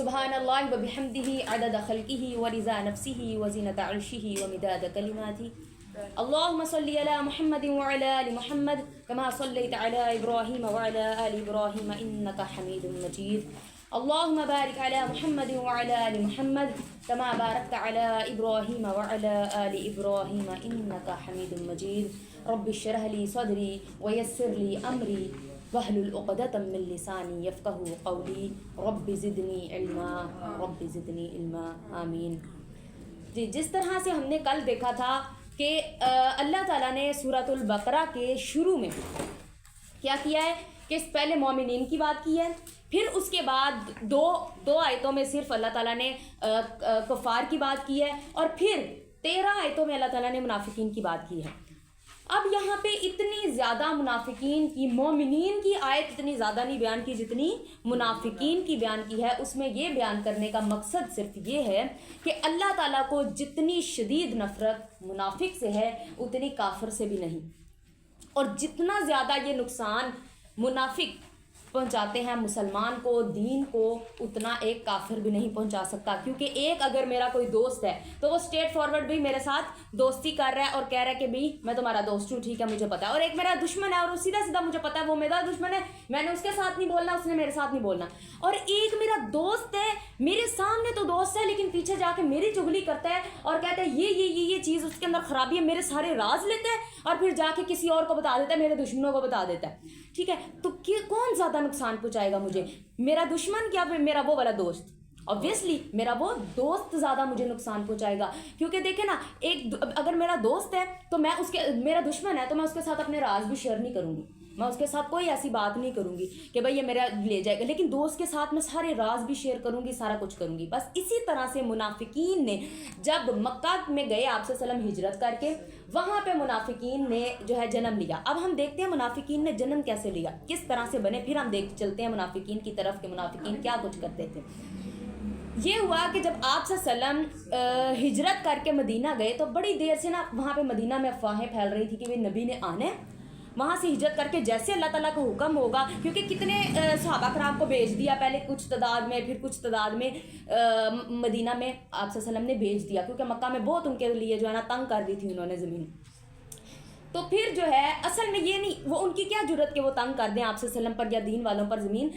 سبحانallah و بحمدہ عدد خلقہ و رضا نفسہ و زینت عرشہ و مداد کلماتہ. اللہم صلی علی محمد وعلی آل محمد کما صلیت علی ابراہیم وعلی آل ابراہیم انک حمید مجید. اللہم بارک علی محمد وعلی آل محمد کما بارکت علی ابراہیم وعلی آل ابراہیم انک حمید مجید. رب اشرح لی صدری ویسر لی امری واحلل عقدۃ من لسانی یفقہوا قولی. رب زدنی علما رب زدنی علما آمین. جی، جس طرح سے ہم نے کل دیکھا تھا کہ اللہ تعالیٰ نے سورۃ البقرہ کے شروع میں کیا کیا ہے کہ پہلے مومنین کی بات کی ہے، پھر اس کے بعد دو آیتوں میں صرف اللہ تعالیٰ نے کفار کی بات کی ہے، اور پھر 13 آیتوں میں اللہ تعالیٰ نے منافقین کی بات کی ہے. اب یہاں پہ اتنی زیادہ منافقین کی، مومنین کی آیت اتنی زیادہ نہیں بیان کی جتنی منافقین کی بیان کی ہے. اس میں یہ بیان کرنے کا مقصد صرف یہ ہے کہ اللہ تعالیٰ کو جتنی شدید نفرت منافق سے ہے اتنی کافر سے بھی نہیں، اور جتنا زیادہ یہ نقصان منافق پہنچاتے ہیں مسلمان کو، دین کو، اتنا ایک کافر بھی نہیں پہنچا سکتا. کیونکہ ایک اگر میرا کوئی دوست ہے تو وہ اسٹریٹ فارورڈ بھی میرے ساتھ دوستی کر رہا ہے اور کہہ رہا ہے کہ بھائی میں تمہارا دوست ہوں، ٹھیک ہے مجھے پتا ہے. اور ایک میرا دشمن ہے اور وہ سیدھا سیدھا مجھے پتا ہے وہ میرا دشمن ہے، میں نے اس کے ساتھ نہیں بولنا، اس نے میرے ساتھ نہیں بولنا. اور ایک میرا دوست ہے، میرے سامنے تو دوست ہے لیکن پیچھے جا کے میری چغلی کرتا ہے اور کہتا ہے یہ چیز اس کے اندر خرابی ہے، میرے سارے راز لیتا ہے اور پھر جا کے کسی اور کو بتا دیتا ہے، میرے دشمنوں کو بتا دیتا ہے. ٹھیک ہے، تو کون زیادہ نقصان پہنچائے گا مجھے، میرا دشمن کیا میرا وہ والا دوست؟ obviously میرا وہ دوست زیادہ مجھے نقصان پہنچائے گا. کیونکہ دیکھیں نا، اگر میرا دوست ہے تو میں میرا دشمن ہے تو میں اس کے ساتھ اپنے راز بھی شیئر نہیں کروں گی، میں اس کے ساتھ کوئی ایسی بات نہیں کروں گی کہ بھائی یہ میرا لے جائے گا. لیکن دوست کے ساتھ میں سارے راز بھی شیئر کروں گی، سارا کچھ کروں گی. بس اسی طرح سے منافقین نے جب مکہ میں گئے آپ صلی اللہ علیہ وسلم ہجرت کر کے، وہاں پہ منافقین نے جو ہے جنم لیا. اب ہم دیکھتے ہیں منافقین نے جنم کیسے لیا، کس طرح سے بنے، پھر ہم چلتے ہیں منافقین کی طرف کہ منافقین کیا کچھ کرتے تھے. یہ ہوا کہ جب آپ صلی اللہ علیہ وسلم ہجرت کر کے مدینہ گئے تو بڑی دیر سے نا وہاں پہ مدینہ میں افواہیں پھیل رہی تھی کہ وہ نبی نے آنا ہے. وہاں سے ہجرت کر کے جیسے اللہ تعالیٰ کا حکم ہوگا، کیونکہ کتنے صحابہ کرام کو بھیج دیا، پہلے کچھ تعداد میں پھر کچھ تعداد میں مدینہ میں آپ صلی اللہ علیہ وسلم نے بھیج دیا، کیونکہ مکہ میں بہت ان کے لیے جو ہے نا تنگ کر دی تھی انہوں نے زمین. تو پھر جو ہے اصل میں یہ نہیں، وہ ان کی کیا ضرورت کہ وہ تنگ کر دیں آپ صلی اللہ علیہ وسلم پر یا دین والوں پر زمین.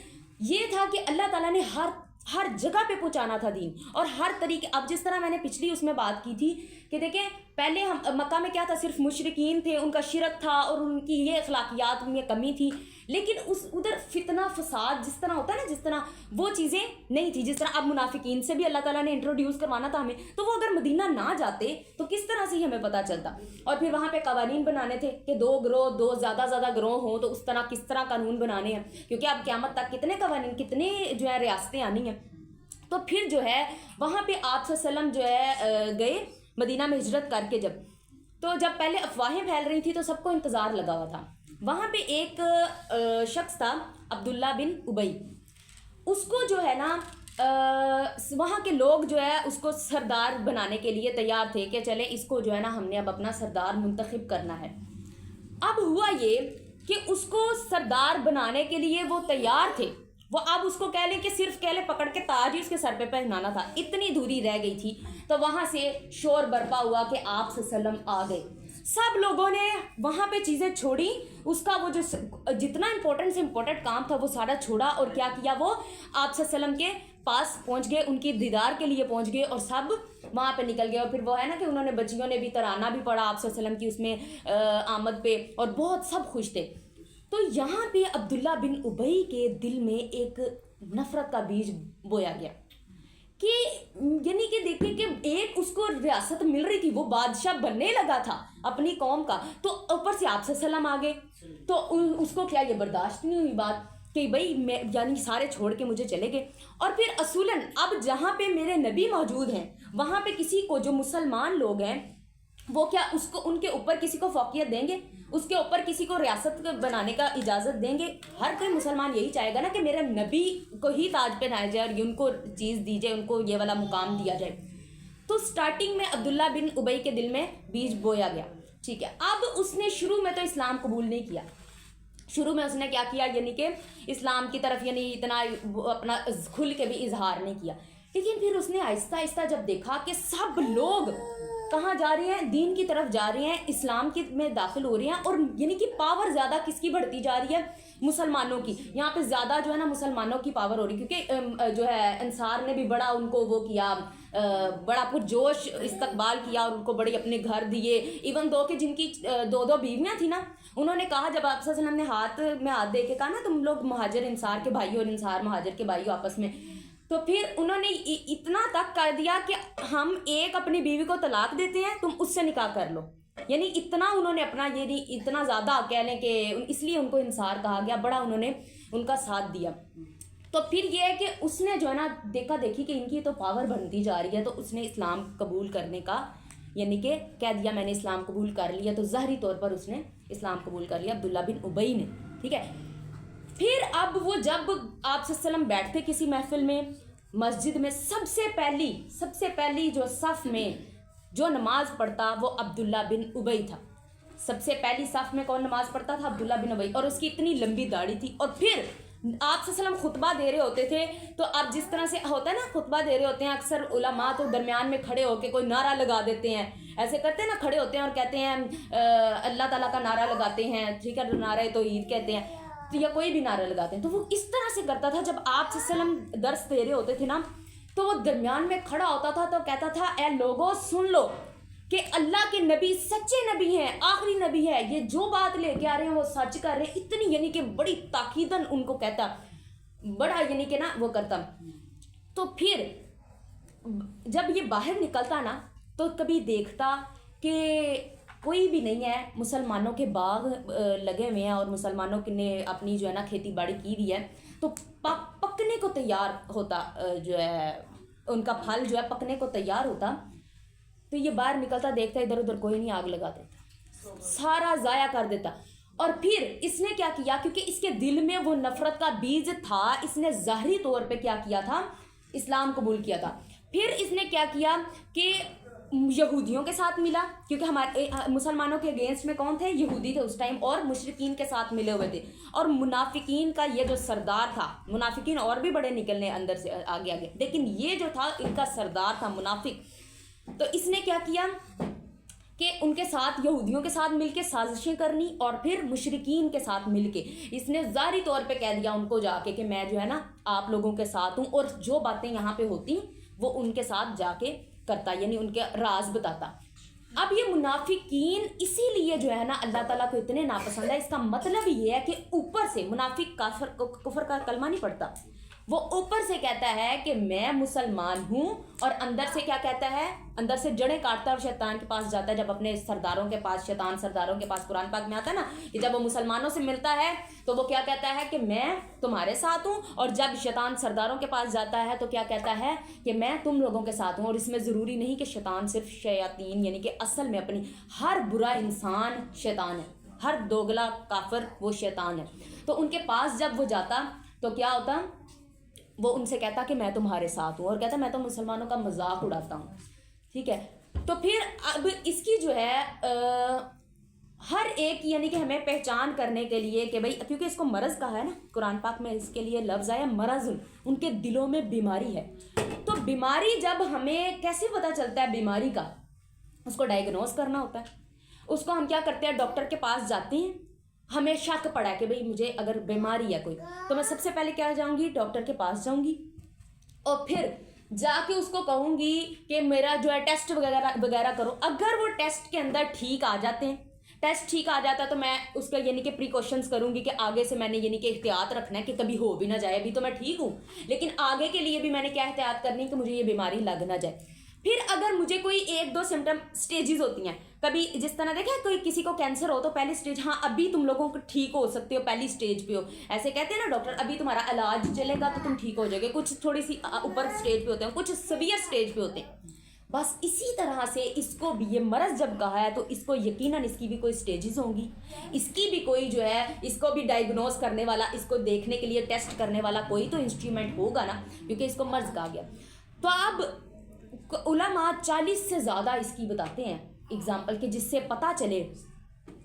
یہ تھا کہ اللہ تعالیٰ نے ہر جگہ پہ پہنچانا تھا دین، اور ہر طریقے. اب جس طرح میں نے پچھلی اس میں بات کی تھی کہ دیکھیں پہلے مکہ میں کیا تھا، صرف مشرکین تھے، ان کا شرک تھا اور ان کی یہ اخلاقیات میں کمی تھی. لیکن ادھر فتنہ فساد جس طرح ہوتا ہے نا، جس طرح وہ چیزیں نہیں تھی. جس طرح اب منافقین سے بھی اللہ تعالیٰ نے انٹروڈیوس کروانا تھا ہمیں، تو وہ اگر مدینہ نہ جاتے تو کس طرح سے ہی ہمیں پتہ چلتا. اور پھر وہاں پہ قوانین بنانے تھے کہ دو زیادہ گروہ ہوں تو کس طرح قانون بنانے ہیں، کیونکہ اب قیامت تک کتنے قوانین، کتنے جو ہے ریاستیں آنی ہیں. تو پھر جو ہے وہاں پہ آپ صلی اللہ علیہ وسلم جو ہے گئے مدینہ میں ہجرت کر کے. جب پہلے افواہیں پھیل رہی تھی تو سب کو انتظار لگا ہوا تھا. وہاں پہ ایک شخص تھا عبداللہ بن ابی، اس کو جو ہے نا وہاں کے لوگ جو ہے اس کو سردار بنانے کے لیے تیار تھے کہ چلے اس کو جو ہے نا ہم نے اب اپنا سردار منتخب کرنا ہے. اب ہوا یہ کہ اس کو سردار بنانے کے لیے وہ تیار تھے، وہ اب اس کو کہہ لیں کہ صرف کہہ لیں پکڑ کے تاج ہی اس کے سر پہ پہنانا تھا، اتنی دوری رہ گئی تھی. تو وہاں سے شور برپا ہوا کہ آپ صلی اللہ علیہ وسلم آ گئے. سب لوگوں نے وہاں پہ چیزیں چھوڑی، اس کا وہ جو جتنا امپورٹنٹ سے امپورٹنٹ کام تھا وہ سارا چھوڑا، اور کیا کیا، وہ آپ صلی اللہ علیہ وسلم کے پاس پہنچ گئے، ان کی دیدار کے لیے پہنچ گئے اور سب وہاں پہ نکل گئے. اور پھر وہ ہے نا کہ انہوں نے بچیوں نے بھی ترانہ بھی پڑھا آپ صلی اللہ علیہ وسلم کی اس میں آمد پہ، اور بہت سب خوش تھے. تو یہاں پہ عبداللہ بن ابی کے دل میں ایک نفرت کا بیج بویا گیا کہ یعنی کہ دیکھیں کہ ایک اس کو ریاست مل رہی تھی، وہ بادشاہ بننے لگا تھا اپنی قوم کا، تو اوپر سے آپ صلی اللہ علیہ وسلم آ گئے. تو اس کو کیا یہ برداشت نہیں ہوئی بات کہ بھائی میں یعنی سارے چھوڑ کے مجھے چلے گئے. اور پھر اصولاً اب جہاں پہ میرے نبی موجود ہیں وہاں پہ کسی کو، جو مسلمان لوگ ہیں وہ کیا اس کو ان کے اوپر کسی کو فوقیت دیں گے، اس کے اوپر کسی کو ریاست بنانے کا اجازت دیں گے؟ ہر کوئی مسلمان یہی چاہے گا نا کہ میرے نبی کو ہی تاج پہنایا جائے اور ان کو چیز دی جائے، ان کو یہ والا مقام دیا جائے. تو سٹارٹنگ میں عبداللہ بن ابی کے دل میں بیج بویا گیا. ٹھیک ہے، اب اس نے شروع میں تو اسلام قبول نہیں کیا، شروع میں اس نے کیا کیا یعنی کہ اسلام کی طرف یعنی اتنا اپنا کھل کے بھی اظہار نہیں کیا، لیکن پھر اس نے آہستہ آہستہ جب دیکھا کہ سب لوگ کہاں جا رہے ہیں، دین کی طرف جا رہے ہیں، اسلام کی میں داخل ہو رہے ہیں، اور یعنی کہ پاور زیادہ کس کی بڑھتی جا رہی ہے، مسلمانوں کی، یہاں پہ زیادہ جو ہے نا مسلمانوں کی پاور ہو رہی، کیونکہ جو ہے انصار نے بھی بڑا ان کو وہ کیا، بڑا پرجوش استقبال کیا، اور ان کو بڑے اپنے گھر دیے، ایون دو کہ جن کی دو بیویاں تھیں نا، انہوں نے کہا جب آپ صلی اللہ علیہ وسلم نے ہاتھ میں ہاتھ دے کے کہا نا تم لوگ مہاجر انصار کے بھائی اور انصار مہاجر کے بھائی آپس میں، تو پھر انہوں نے اتنا تک کر دیا کہ ہم ایک اپنی بیوی کو طلاق دیتے ہیں، تم اس سے نکاح کر لو، یعنی اتنا انہوں نے اپنا یعنی اتنا زیادہ کہہ لیں کہ اس لیے ان کو انصار کہا گیا، بڑا انہوں نے ان کا ساتھ دیا۔ تو پھر یہ ہے کہ اس نے جو ہے نا دیکھا دیکھی کہ ان کی تو پاور بنتی جا رہی ہے، تو اس نے اسلام قبول کرنے کا یعنی کہ کہہ دیا میں نے اسلام قبول کر لیا، تو ظاہری طور پر اس نے اسلام قبول کر لیا عبداللہ بن ابی نے، ٹھیک ہے۔ پھر اب وہ جب آپ صلی اللہ علیہ وسلم بیٹھتے کسی محفل میں مسجد میں، سب سے پہلی جو صف میں جو نماز پڑھتا وہ عبداللہ بن ابی تھا، سب سے پہلی صف میں کون نماز پڑھتا تھا؟ عبداللہ بن ابی، اور اس کی اتنی لمبی داڑھی تھی، اور پھر آپ صلی اللہ علیہ وسلم خطبہ دے رہے ہوتے تھے، تو اب جس طرح سے ہوتا ہے نا خطبہ دے رہے ہوتے ہیں اکثر علماء تو درمیان میں کھڑے ہو کے کوئی نعرہ لگا دیتے ہیں، ایسے کرتے ہیں نا، کھڑے ہوتے ہیں اور کہتے ہیں اللہ تعالیٰ کا نعرہ لگاتے ہیں، ٹھیک ہے، نعرہ توحید کہتے ہیں، تو یا کوئی بھی نعرہ لگاتے ہیں، تو وہ اس طرح سے کرتا تھا۔ جب آپ صلی اللہ علیہ وسلم درس دے رہے ہوتے تھے نا، تو وہ درمیان میں کھڑا ہوتا تھا تو کہتا تھا اے لوگوں سن لو کہ اللہ کے نبی سچے نبی ہیں، آخری نبی ہے، یہ جو بات لے کے آ رہے ہیں وہ سچ کر رہے ہیں، اتنی یعنی کہ بڑی تاکیدن ان کو کہتا، بڑا یعنی کہ نا وہ کرتا۔ تو پھر جب یہ باہر نکلتا نا تو کبھی دیکھتا کہ کوئی بھی نہیں ہے، مسلمانوں کے باغ لگے ہوئے ہیں اور مسلمانوں نے اپنی جو ہے نا کھیتی باڑی کی ہوئی ہے، تو پکنے کو تیار ہوتا، جو ہے ان کا پھل جو ہے پکنے کو تیار ہوتا، تو یہ باہر نکلتا دیکھتا ادھر ادھر کوئی نہیں، آگ لگا دیتا، سارا ضائع کر دیتا۔ اور پھر اس نے کیا کیا، کیونکہ اس کے دل میں وہ نفرت کا بیج تھا، اس نے ظاہری طور پہ کیا کیا تھا، اسلام قبول کیا تھا۔ پھر اس نے کیا کیا کہ یہودیوں کے ساتھ ملا، کیونکہ ہمارے مسلمانوں کے اگینسٹ میں کون تھے؟ یہودی تھے اس ٹائم، اور مشرکین کے ساتھ ملے ہوئے تھے، اور منافقین کا یہ جو سردار تھا، منافقین اور بھی بڑے نکلنے اندر سے آگے آگے، لیکن یہ جو تھا ان کا سردار تھا منافق۔ تو اس نے کیا کیا کہ ان کے ساتھ یہودیوں کے ساتھ مل کے سازشیں کرنی، اور پھر مشرکین کے ساتھ مل کے اس نے ظاہری طور پہ کہہ دیا ان کو جا کے کہ میں جو ہے نا آپ لوگوں کے ساتھ ہوں، اور جو باتیں یہاں پہ ہوتی وہ ان کے ساتھ جا کے کرتا، یعنی ان کے راز بتاتا۔ اب یہ منافقین اسی لیے جو ہے نا اللہ تعالیٰ کو اتنے ناپسند ہے، اس کا مطلب یہ ہے کہ اوپر سے منافق کفر کا کلمہ نہیں پڑھتا، وہ اوپر سے کہتا ہے کہ میں مسلمان ہوں، اور اندر سے کیا کہتا ہے، اندر سے جڑیں کاٹتا ہے اور شیطان کے پاس جاتا ہے، جب اپنے سرداروں کے پاس، شیطان سرداروں کے پاس، قرآن پاک میں آتا ہے نا کہ جب وہ مسلمانوں سے ملتا ہے تو وہ کیا کہتا ہے کہ میں تمہارے ساتھ ہوں، اور جب شیطان سرداروں کے پاس جاتا ہے تو کیا کہتا ہے کہ میں تم لوگوں کے ساتھ ہوں۔ اور اس میں ضروری نہیں کہ شیطان صرف شیاطین، یعنی کہ اصل میں اپنی ہر برا انسان شیطان ہے، ہر دوگلا کافر وہ شیطان ہے۔ تو ان کے پاس جب وہ جاتا تو کیا ہوتا، وہ ان سے کہتا کہ میں تمہارے ساتھ ہوں، اور کہتا میں تو مسلمانوں کا مذاق اڑاتا ہوں، ٹھیک ہے۔ تو پھر اب اس کی جو ہے ہر ایک یعنی کہ ہمیں پہچان کرنے کے لیے کہ بھئی کیونکہ اس کو مرض کہا ہے نا قرآن پاک میں، اس کے لیے لفظ آیا مرض، ان کے دلوں میں بیماری ہے۔ تو بیماری جب ہمیں کیسے پتہ چلتا ہے بیماری کا، اس کو ڈائگنوز کرنا ہوتا ہے، اس کو ہم کیا کرتے ہیں ڈاکٹر کے پاس جاتے ہیں، ہمیں شک پڑا ہے کہ بھئی مجھے اگر بیماری ہے کوئی، تو میں سب سے پہلے کیا جاؤں گی، ڈاکٹر کے پاس جاؤں گی، اور پھر جا کے اس کو کہوں گی کہ میرا جو ہے ٹیسٹ وغیرہ کرو۔ اگر وہ ٹیسٹ کے اندر ٹھیک آ جاتے ہیں، ٹیسٹ ٹھیک آ جاتا ہے، تو میں اس کا یعنی کہ پریکاشنز کروں گی کہ آگے سے میں نے یعنی کہ احتیاط رکھنا ہے کہ کبھی ہو بھی نہ جائے، ابھی تو میں ٹھیک ہوں لیکن آگے کے لیے بھی میں نے کیا احتیاط کرنی ہے کہ مجھے یہ بیماری لگ نہ جائے۔ پھر اگر مجھے کوئی ایک دو سمٹم سٹیجز ہوتی ہیں، کبھی جس طرح دیکھیں کوئی کسی کو کینسر ہو تو پہلی سٹیج، ہاں ابھی تم لوگوں کو ٹھیک ہو سکتے ہو، پہلی سٹیج پہ ہو، ایسے کہتے ہیں نا ڈاکٹر ابھی تمہارا علاج چلے گا تو تم ٹھیک ہو جائے گے، کچھ تھوڑی سی اوپر سٹیج پہ ہوتے ہیں، کچھ سیویئر سٹیج پہ ہوتے ہیں۔ بس اسی طرح سے اس کو بھی یہ مرض جب کہا ہے تو اس کو یقیناً اس کی بھی کوئی سٹیجز ہوں گی، اس کی بھی کوئی جو ہے اس کو بھی ڈائگنوز کرنے والا، اس کو دیکھنے کے لیے ٹیسٹ کرنے والا کوئی تو انسٹرومنٹ ہوگا نا، کیونکہ اس کو مرض کہا گیا۔ تو اب علماء 40 سے زیادہ اس کی بتاتے ہیں اگزامپل کہ جس سے پتہ چلے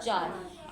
4।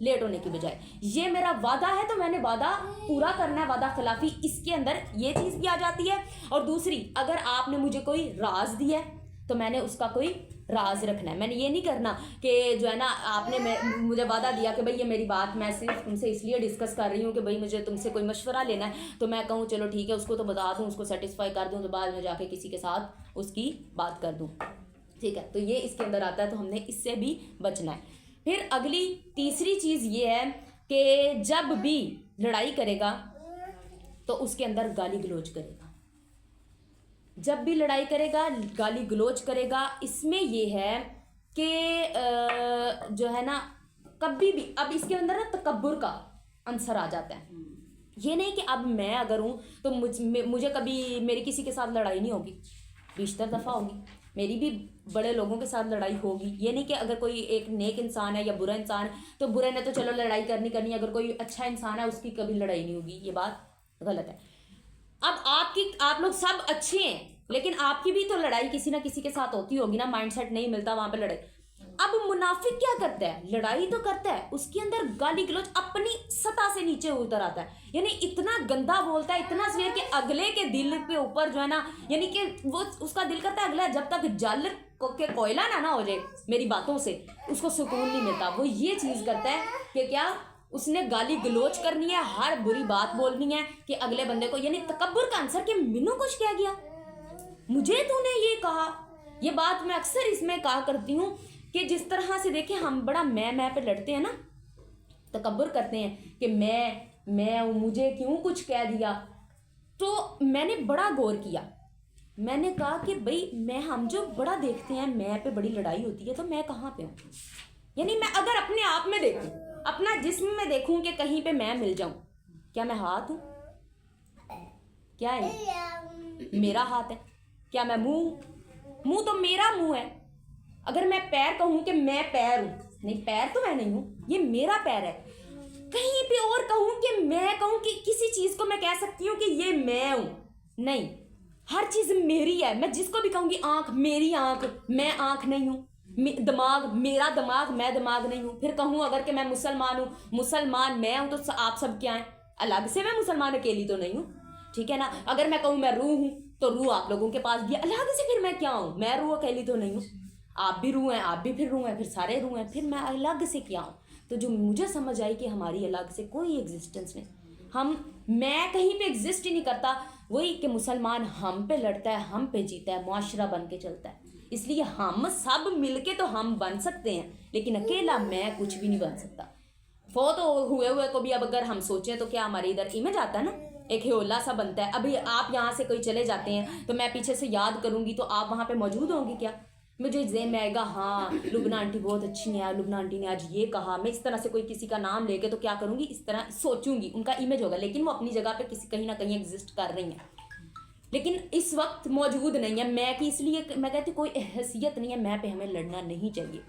لیٹ ہونے کی بجائے. یہ میرا وعدہ ہے تو میں نے وعدہ پورا کرنا ہے. وعدہ خلافی اس کے اندر یہ چیز بھی آ جاتی ہے. اور دوسری, اگر آپ نے مجھے کوئی راز دیا ہے تو میں نے اس کا کوئی راز رکھنا ہے. میں نے یہ نہیں کرنا کہ جو ہے نا آپ نے مجھے وعدہ دیا کہ بھئی یہ میری بات میں صرف تم سے اس لیے ڈسکس کر رہی ہوں کہ بھئی مجھے تم سے کوئی مشورہ لینا ہے, تو میں کہوں چلو ٹھیک ہے اس کو تو بتا دوں, اس کو سیٹسفائی کر دوں, تو بعد میں جا کے کسی کے ساتھ اس کی بات کر دوں. ٹھیک ہے, تو یہ اس کے اندر آتا ہے, تو ہم نے اس سے بھی بچنا ہے. پھر اگلی تیسری چیز یہ ہے کہ جب بھی لڑائی کرے گا تو اس کے اندر گالی گلوچ کرے گا. جب بھی لڑائی کرے گا گالی گلوچ کرے گا. اس میں یہ ہے کہ جو ہے نا کبھی بھی, اب اس کے اندر نا تکبر کا عنصر آ جاتا ہے. یہ نہیں کہ اب میں اگر ہوں تو مجھے کبھی میری کسی کے ساتھ لڑائی نہیں ہوگی, بیشتر دفعہ ہوگی. میری بھی بڑے لوگوں کے ساتھ لڑائی ہوگی. یہ نہیں کہ اگر کوئی ایک نیک انسان ہے یا برا انسان ہے تو برے نے تو چلو لڑائی کرنی, اگر کوئی اچھا انسان ہے اس کی کبھی لڑائی نہیں ہوگی. یہ بات غلط ہے. اب آپ لوگ سب اچھے ہیں لیکن آپ کی بھی تو لڑائی کسی نہ کسی کے ساتھ ہوتی ہوگی نا. مائنڈ سیٹ نہیں ملتا وہاں پہ لڑائی. اب منافق کیا کرتا ہے, لڑائی تو کرتا ہے, اس کے اندر گالی گلوچ اپنی سطح سے نیچے اتر آتا ہے. یعنی اتنا گندا بولتا ہے, اتنا سویر کہ اگلے کے دل کے اوپر جو ہے نا, یعنی کہ وہ اس کا دل کرتا ہے اگلا جب تک جل کے کوئلہ نہ ہو جائے میری باتوں سے, اس کو سکون نہیں ملتا. وہ یہ چیز کرتا ہے کہ کیا اس نے گالی گلوچ کرنی ہے, ہر بری بات بولنی ہے کہ اگلے بندے کو, یعنی تکبر کا عنصر کہ مینوں کچھ کہہ گیا, مجھے تو نے یہ کہا. یہ بات میں اکثر اس میں کہا کرتی ہوں کہ جس طرح سے دیکھیں ہم بڑا میں پہ لڑتے ہیں نا, تکبر کرتے ہیں کہ میں مجھے کیوں کچھ کہہ دیا. تو میں نے بڑا غور کیا. میں نے کہا کہ بھئی ہم جو بڑا دیکھتے ہیں میں پہ بڑی لڑائی ہوتی ہے, تو میں کہاں پہ ہوں. یعنی میں اگر اپنے آپ میں دیکھوں, اپنا جسم میں دیکھوں کہ کہیں پہ میں مل جاؤں, کیا میں ہاتھ ہوں؟ کیا ہے میرا ہاتھ ہے؟ کیا میں منہ تو میرا منہ ہے. اگر میں پیر کہوں کہ میں پیر ہوں, نہیں پیر تو میں نہیں ہوں, یہ میرا پیر ہے. کہیں پہ اور کہوں کہ کسی چیز کو میں کہہ سکتی ہوں کہ یہ میں ہوں, نہیں, ہر چیز میری ہے. میں جس کو بھی کہوں گی آنکھ میری آنکھ, میں آنکھ نہیں ہوں. دماغ میرا دماغ, میں دماغ نہیں ہوں. پھر کہوں اگر کہ میں مسلمان ہوں, مسلمان میں ہوں, تو آپ سب کیا ہیں؟ الگ سے میں مسلمان اکیلی تو نہیں ہوں. ٹھیک ہے نا. اگر میں کہوں میں روح ہوں تو روح آپ لوگوں کے پاس بھی الگ سے, پھر میں کیا ہوں؟ میں روح اکیلی تو نہیں ہوں. آپ بھی روح ہیں, آپ بھی پھر روح ہیں, پھر سارے روح ہیں, پھر میں الگ سے کیا ہوں؟ تو جو مجھے سمجھ آئی کہ ہماری الگ سے کوئی ایگزسٹنس نہیں, میں کہیں پہ ایگزسٹ ہی نہیں کرتا. وہی کہ مسلمان ہم پہ لڑتا ہے, ہم پہ جیتا ہے, معاشرہ بن کے چلتا ہے. اس لیے ہم سب مل کے تو ہم بن سکتے ہیں, لیکن اکیلا میں کچھ بھی نہیں بن سکتا. فوت ہوئے کو بھی اب اگر ہم سوچیں تو کیا ہمارے ادھر امیج آتا ہے نا, ایک ہیولا سا بنتا ہے. ابھی آپ یہاں سے کوئی چلے جاتے ہیں تو میں پیچھے سے یاد کروں گی, تو آپ وہاں پہ موجود ہوں گی کیا؟ مجھے ذہن میں آئے گا ہاں لبنہ آنٹی بہت اچھی ہیں, لبنہ آنٹی نے آج یہ کہا. میں اس طرح سے کوئی کسی کا نام لے کے تو کیا کروں گی, اس طرح سوچوں گی, ان کا امیج ہوگا, لیکن وہ اپنی جگہ پہ کہیں نہ کہیں ایگزسٹ کر رہی ہیں, لیکن اس وقت موجود نہیں ہے. میں کی اس لیے میں کہتی کوئی حیثیت نہیں ہے, میں پہ ہمیں لڑنا نہیں چاہیے.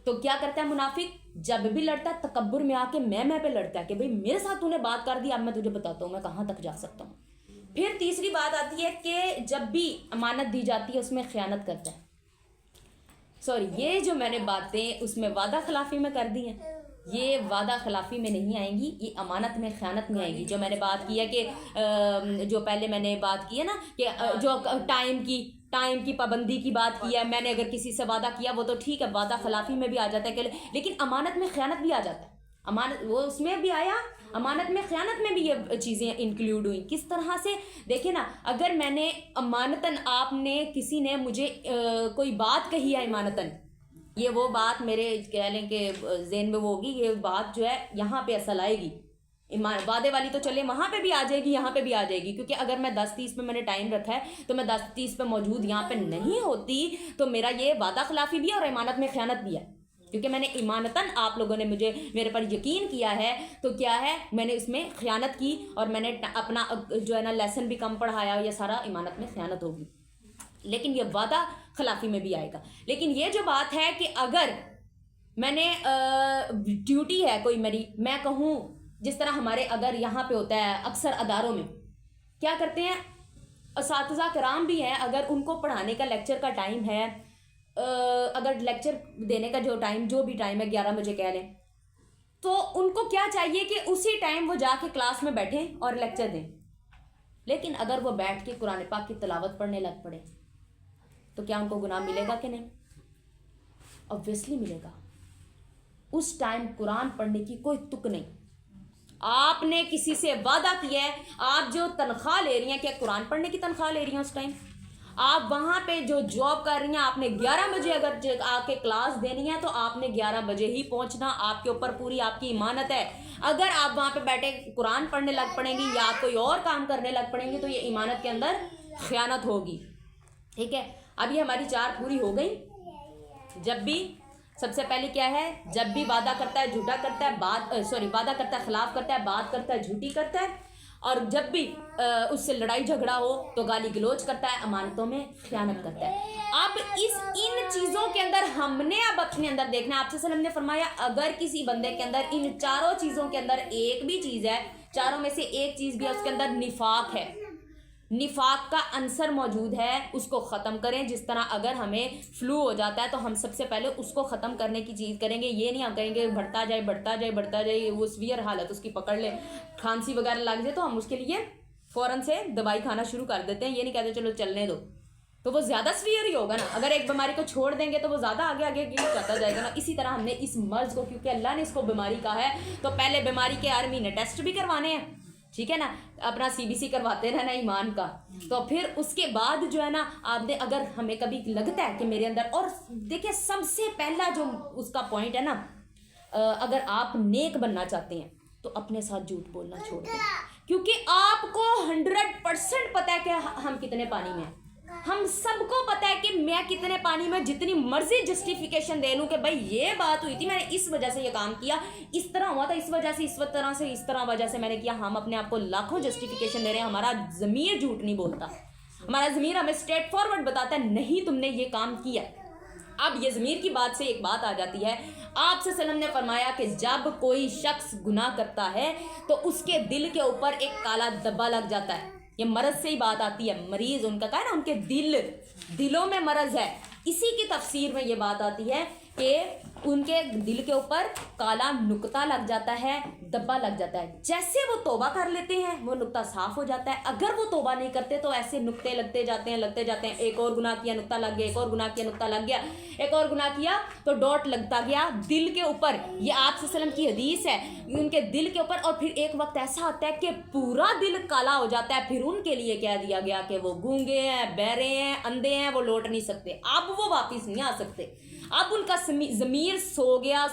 تو کیا کرتا ہے منافق, جب بھی لڑتا ہے تکبر میں آ کے میں پہ لڑتا ہے کہ بھئی میرے ساتھ تو نے بات کر دی, اب میں تجھے بتاتا ہوں میں کہاں تک جا سکتا ہوں. پھر تیسری بات آتی ہے کہ جب بھی امانت دی جاتی ہے اس میں خیانت کرتا ہے. یہ جو میں نے باتیں اس میں وعدہ خلافی میں کر دی ہیں, یہ وعدہ خلافی میں نہیں آئیں گی, یہ امانت میں خیانت میں آئیں گی. جو میں نے بات کی ہے کہ جو پہلے میں نے بات کی ہے نا کہ جو ٹائم کی پابندی کی بات کی ہے, میں نے اگر کسی سے وعدہ کیا وہ تو ٹھیک ہے, وعدہ خلافی میں بھی آ جاتا ہے, لیکن امانت میں خیانت بھی آ جاتا ہے. امانت وہ اس میں بھی آیا, امانت میں خیانت میں بھی یہ چیزیں انکلوڈ ہوئیں. کس طرح سے دیکھیں نا, اگر میں نے امانتاً, آپ نے کسی نے مجھے کوئی بات کہی ہے امانتاً, یہ وہ بات میرے کہہ لیں کہ ذہن میں وہ ہوگی, یہ بات جو ہے یہاں پہ اصل آئے گی. وعدے والی تو چلے وہاں پہ بھی آ جائے گی, یہاں پہ بھی آ جائے گی, کیونکہ اگر میں 10:30 پہ میں نے ٹائم رکھا ہے تو میں 10:30 پہ موجود یہاں پہ نہیں ہوتی تو میرا یہ وعدہ خلافی بھی ہے اور امانت میں خیانت بھی ہے. کیونکہ میں نے ایمانتاً, آپ لوگوں نے میرے پر یقین کیا ہے تو کیا ہے, میں نے اس میں خیانت کی اور میں نے اپنا جو ہے نا لیسن بھی کم پڑھایا, یہ سارا ایمانت میں خیانت ہوگی. لیکن یہ وعدہ خلافی میں بھی آئے گا. لیکن یہ جو بات ہے کہ اگر میں نے ڈیوٹی ہے کوئی میری, میں کہوں جس طرح ہمارے اگر یہاں پہ ہوتا ہے اکثر اداروں میں کیا کرتے ہیں, اساتذہ کرام بھی ہیں, اگر ان کو پڑھانے کا لیکچر کا ٹائم ہے, اگر لیکچر دینے کا جو بھی ٹائم ہے 11 بجے کہہ لیں, تو ان کو کیا چاہیے کہ اسی ٹائم وہ جا کے کلاس میں بیٹھیں اور لیکچر دیں. لیکن اگر وہ بیٹھ کے قرآن پاک کی تلاوت پڑھنے لگ پڑے تو کیا ان کو گناہ ملے گا کہ نہیں؟ obviously ملے گا. اس ٹائم قرآن پڑھنے کی کوئی تک نہیں. آپ نے کسی سے وعدہ کیا ہے, آپ جو تنخواہ لے رہی ہیں, کیا قرآن پڑھنے کی تنخواہ لے رہی ہیں اس ٹائم؟ آپ وہاں پہ جو جاب کر رہی ہیں, آپ نے 11 بجے اگر آ کے کلاس دینی ہے تو آپ نے 11 بجے ہی پہنچنا. آپ کے اوپر پوری آپ کی امانت ہے. اگر آپ وہاں پہ بیٹھے قرآن پڑھنے لگ پڑیں گی یا کوئی اور کام کرنے لگ پڑیں گی تو یہ امانت کے اندر خیانت ہوگی. ٹھیک ہے, اب یہ ہماری 4 پوری ہو گئی. جب بھی سب سے پہلے کیا ہے, جب بھی وعدہ کرتا ہے جھوٹا کرتا ہے, وعدہ کرتا ہے خلاف کرتا ہے, بات کرتا ہے جھوٹی کرتا ہے, اور جب بھی اس سے لڑائی جھگڑا ہو تو گالی گلوچ کرتا ہے, امانتوں میں خیانت کرتا ہے. اب ان چیزوں کے اندر ہم نے اب اپنے اندر دیکھنا ہے. آپ سے وسلم نے فرمایا اگر کسی بندے کے اندر ان 4 چیزوں کے اندر ایک بھی چیز ہے, 4 میں سے ایک چیز بھی ہے, اس کے اندر نفاق ہے, نفاق کا عنصر موجود ہے, اس کو ختم کریں. جس طرح اگر ہمیں فلو ہو جاتا ہے تو ہم سب سے پہلے اس کو ختم کرنے کی چیز کریں گے. یہ نہیں ہم کہیں گے بڑھتا جائے بڑھتا جائے بڑھتا جائے, وہ سویئر حالت اس کی پکڑ لے, کھانسی وغیرہ لگ جائے تو ہم اس کے لیے فوراً سے دوائی کھانا شروع کر دیتے ہیں. یہ نہیں کہتے چلو چلنے دو, تو وہ زیادہ سویئر ہی ہوگا نا. اگر ایک بیماری کو چھوڑ دیں گے تو وہ زیادہ آگے آگے جاتا جائے گا نا. اسی طرح ہم نے اس مرض کو, کیونکہ اللہ نے اس کو بیماری کہا ہے, تو پہلے بیماری کے آرمی نے ٹیسٹ بھی کروانے ہیں, ٹھیک ہے نا, اپنا CBC کرواتے رہنا ایمان کا. تو پھر اس کے بعد جو ہے نا, آپ نے اگر ہمیں کبھی لگتا ہے کہ میرے اندر, اور دیکھیں سب سے پہلا جو اس کا پوائنٹ ہے نا, اگر آپ نیک بننا چاہتے ہیں تو اپنے ساتھ جھوٹ بولنا چھوڑ دیں. کیونکہ آپ کو 100% پتہ ہے کہ ہم کتنے پانی میں ہیں. ہم سب کو پتا ہے کہ میں کتنے پانی میں, جتنی مرضی جسٹیفیکیشن دے لوں کہ بھائی یہ بات ہوئی تھی, میں نے اس وجہ سے یہ کام کیا, اس طرح ہوا تھا, اس وجہ سے, اس طرح سے, اس طرح وجہ سے میں نے کیا. ہم اپنے آپ کو لاکھوں جسٹیفیکیشن دے رہے ہیں. ہمارا ضمیر جھوٹ نہیں بولتا, ہمارا ضمیر ہمیں اسٹریٹ فارورڈ بتاتا ہے نہیں تم نے یہ کام کیا. اب یہ ضمیر کی بات سے ایک بات آ جاتی ہے. آپ سے وسلم نے فرمایا کہ جب کوئی شخص گناہ کرتا ہے تو اس کے دل کے اوپر ایک کالا دبا لگ جاتا ہے. یہ مرض سے ہی بات آتی ہے, مریض ان کا کہا ہے نا, ان کے دلوں میں مرض ہے. اسی کی تفسیر میں یہ بات آتی ہے کہ ان کے دل کے اوپر کالا نقطہ لگ جاتا ہے, دبا لگ جاتا ہے. جیسے وہ توبہ کر لیتے ہیں وہ نقطہ صاف ہو جاتا ہے. اگر وہ توبہ نہیں کرتے تو ایسے نقطے لگتے جاتے ہیں. ایک اور گناہ کیا نقطہ لگ گیا, ایک اور گناہ کیا نقطہ لگ گیا, ایک اور گناہ کیا تو ڈاٹ لگتا گیا دل کے اوپر. یہ آپ صلی اللہ علیہ وسلم کی حدیث ہے, ان کے دل کے اوپر. اور پھر ایک وقت ایسا آتا ہے کہ پورا دل کالا ہو جاتا ہے. پھر ان کے لیے کہہ دیا گیا کہ وہ گونگے ہیں, بہرے ہیں, اندھے ہیں, وہ لوٹ نہیں سکتے, اب وہ واپس نہیں آ سکتے. اب ان کا ضمیر سو گیا.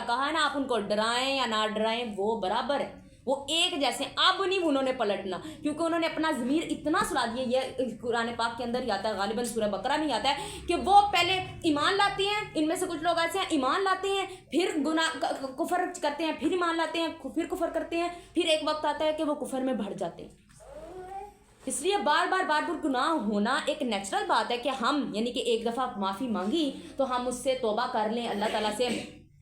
کہا ہے نا, آپ ان کو ڈرائیں یا نہ ڈرائیں وہ برابر ہے, وہ ایک جیسے. اب نہیں انہوں نے پلٹنا, کیونکہ انہوں نے اپنا ضمیر اتنا سلا دیا. یہ قرآن پاک کے اندر ہی آتا ہے, غالباً سورہ بقرہ میں آتا ہے کہ وہ پہلے ایمان لاتے ہیں. ان میں سے کچھ لوگ ایسے ہیں ایمان لاتے ہیں, پھر گناہ کفر کرتے ہیں, پھر ایمان لاتے ہیں, پھر کفر کرتے ہیں, پھر ایک وقت آتا ہے کہ وہ کفر میں بڑھ جاتے ہیں. اس لیے بار بار گناہ ہونا ایک نیچرل بات ہے کہ ہم, یعنی کہ ایک دفعہ معافی مانگی تو ہم اس سے توبہ کر لیں اللہ تعالیٰ سے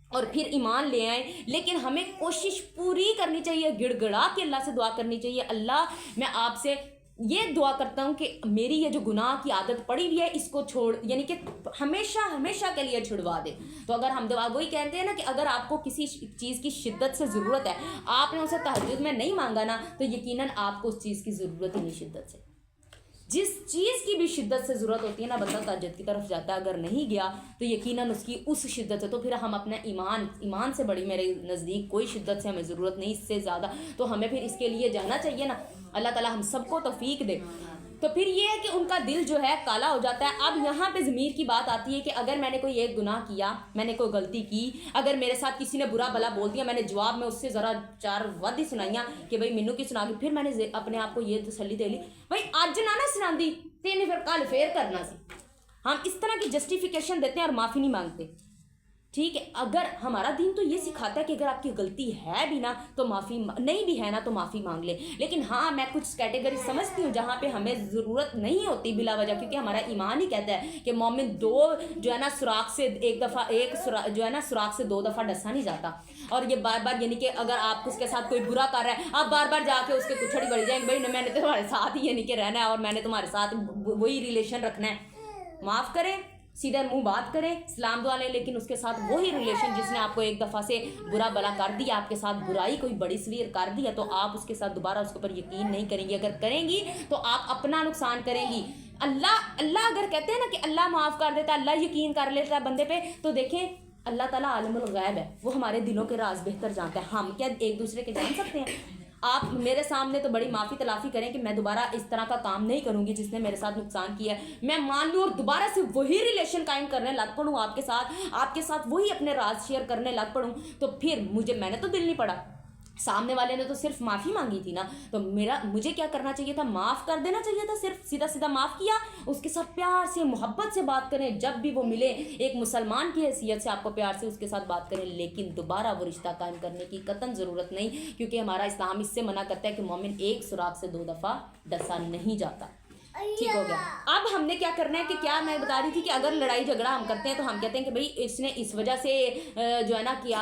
اور پھر ایمان لے آئیں. لیکن ہمیں کوشش پوری کرنی چاہیے, گڑ گڑا کے اللہ سے دعا کرنی چاہیے, اللہ میں آپ سے یہ دعا کرتا ہوں کہ میری یہ جو گناہ کی عادت پڑی ہوئی ہے اس کو چھوڑ, یعنی کہ ہمیشہ کے لیے چھڑوا دے. تو اگر ہم دعا وہی کہتے ہیں نا کہ اگر آپ کو کسی چیز کی شدت سے ضرورت ہے, آپ نے اسے تہجد میں نہیں مانگا نا, تو یقیناً آپ کو اس چیز کی ضرورت ہی نہیں شدت سے. جس چیز کی بھی شدت سے ضرورت ہوتی ہے نا بندہ تہجد کی طرف جاتا ہے. اگر نہیں گیا تو یقیناً اس کی اس شدت سے, تو پھر ہم اپنا ایمان سے بڑی میرے نزدیک کوئی شدت سے ہمیں ضرورت نہیں اس سے زیادہ, تو ہمیں پھر اس کے لیے جانا چاہیے نا. اللہ تعالیٰ ہم سب کو توفیق دے. تو پھر یہ ہے کہ ان کا دل جو ہے کالا ہو جاتا ہے. اب یہاں پہ ضمیر کی بات آتی ہے کہ اگر میں نے کوئی ایک گناہ کیا, میں نے کوئی غلطی کی, اگر میرے ساتھ کسی نے برا بلا بول دیا, میں نے جواب میں اس سے ذرا 4 ود ہی سنائیاں کہ بھائی مینوں کی سنا گی, پھر میں نے اپنے آپ کو یہ تسلی دے لی بھائی اج نہ سنا دی تین پھر کل پھر کرنا سی. ہم اس طرح کی جسٹیفیکیشن دیتے ہیں اور معافی نہیں مانگتے. ٹھیک ہے, اگر ہمارا دین تو یہ سکھاتا ہے کہ اگر آپ کی غلطی ہے بھی نا تو معافی, نہیں بھی ہے نا تو معافی مانگ لے. لیکن ہاں میں کچھ کیٹیگری سمجھتی ہوں جہاں پہ ہمیں ضرورت نہیں ہوتی بلا وجہ, کیونکہ ہمارا ایمان ہی کہتا ہے کہ مومن 2 جو ہے نا سوراخ سے جو ہے نا سوراخ سے 2 دفعہ ڈسا نہیں جاتا. اور یہ بار یعنی کہ اگر آپ اس کے ساتھ کوئی برا کر رہا ہے, آپ بار جا کے اس کے کچھڑی بڑھ جائیں گے بھائی میں نے تمہارے ساتھ ہی یعنی کہ رہنا ہے اور میں نے تمہارے ساتھ وہی ریلیشن رکھنا ہے. معاف کریں, سیدھے منہ بات کریں، سلام دعا لیں، لیکن اس کے ساتھ وہی ریلیشن جس نے آپ کو ایک دفعہ سے برا بلا کر دیا، آپ کے ساتھ برائی کوئی بڑی سویر کر دیا، تو آپ اس کے ساتھ دوبارہ اس کے اوپر یقین نہیں کریں گی. اگر کریں گی تو آپ اپنا نقصان کریں گی. اللہ اگر کہتے ہیں نا کہ اللہ معاف کر دیتا ہے، اللہ یقین کر لیتا ہے بندے پہ، تو دیکھیں اللہ تعالیٰ عالم الغیب ہے، وہ ہمارے دلوں کے راز بہتر جانتا ہے. ہم کیا ایک دوسرے کے جان سکتے ہیں؟ آپ میرے سامنے تو بڑی معافی تلافی کریں کہ میں دوبارہ اس طرح کا کام نہیں کروں گی جس نے میرے ساتھ نقصان کیا ہے، میں مان لوں اور دوبارہ سے وہی ریلیشن قائم کرنے لگ پڑوں آپ کے ساتھ وہی اپنے راز شیئر کرنے لگ پڑوں، تو پھر میں نے تو دل نہیں پڑا، سامنے والے نے تو صرف معافی مانگی تھی نا، تو مجھے کیا کرنا چاہیے تھا؟ معاف کر دینا چاہیے تھا، صرف سیدھا معاف کیا. اس کے ساتھ پیار سے محبت سے بات کریں، جب بھی وہ ملے ایک مسلمان کی حیثیت سے آپ کو پیار سے اس کے ساتھ بات کریں، لیکن دوبارہ وہ رشتہ قائم کرنے کی قطعاً ضرورت نہیں، کیونکہ ہمارا اسلام اس سے منع کرتا ہے کہ مومن ایک سوراخ سے 2 دفعہ ڈسا نہیں جاتا. ٹھیک ہو گیا. اب ہم نے کیا کرنا ہے کہ کیا میں بتا رہی تھی کہ اگر لڑائی جھگڑا ہم کرتے ہیں تو ہم کہتے ہیں کہ بھئی اس نے اس وجہ سے جو ہے نا کیا،